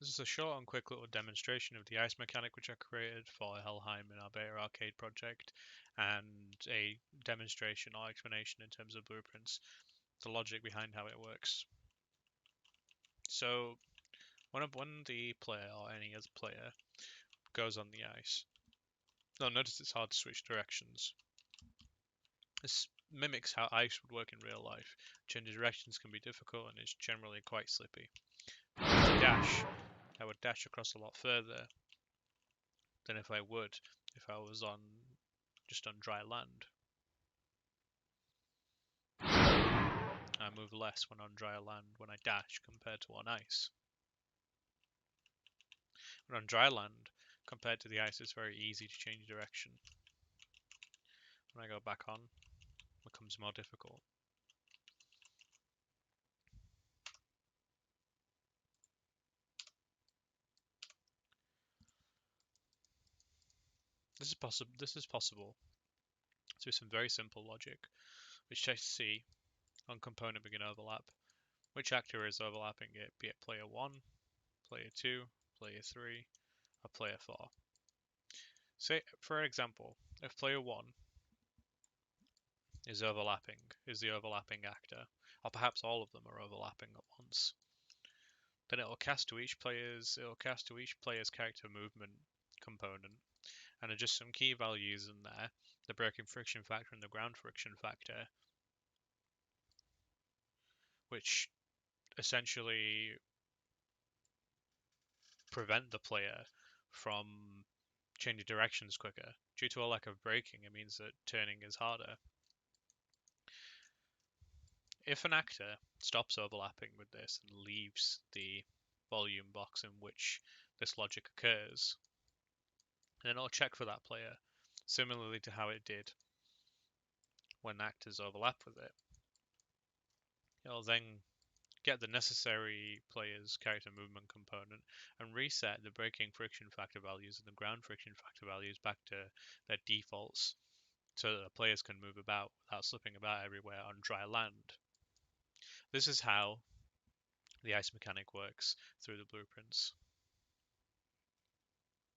This is a short and quick little demonstration of the ice mechanic which I created for Helheim in our beta arcade project, and a demonstration or explanation in terms of blueprints, the logic behind how it works. So when the player or any other player goes on the ice, they'll notice it's hard to switch directions. This mimics how ice would work in real life. Changing directions can be difficult and is generally quite slippy. If I was to dash, I would dash across a lot further than if I would if I was just on dry land. I move less when on dry land when I dash compared to on ice. When on dry land, compared to the ice, it's very easy to change direction. When I go back on, it becomes more difficult. This is possible through some very simple logic, which checks to see on component begin overlap which actor is overlapping it, be it player 1, player 2, player 3, or player 4. Say, for example, if player 1 is the overlapping actor, or perhaps all of them are overlapping at once, then it'll cast to each player's character movement component and adjust some key values in there, the braking friction factor and the ground friction factor, which essentially prevent the player from changing directions quicker. Due to a lack of braking, it means that turning is harder. If an actor stops overlapping with this and leaves the volume box in which this logic occurs, then it'll check for that player, similarly to how it did when actors overlap with it. It'll then get the necessary player's character movement component and reset the braking friction factor values and the ground friction factor values back to their defaults so that the players can move about without slipping about everywhere on dry land. This is how the ice mechanic works through the blueprints.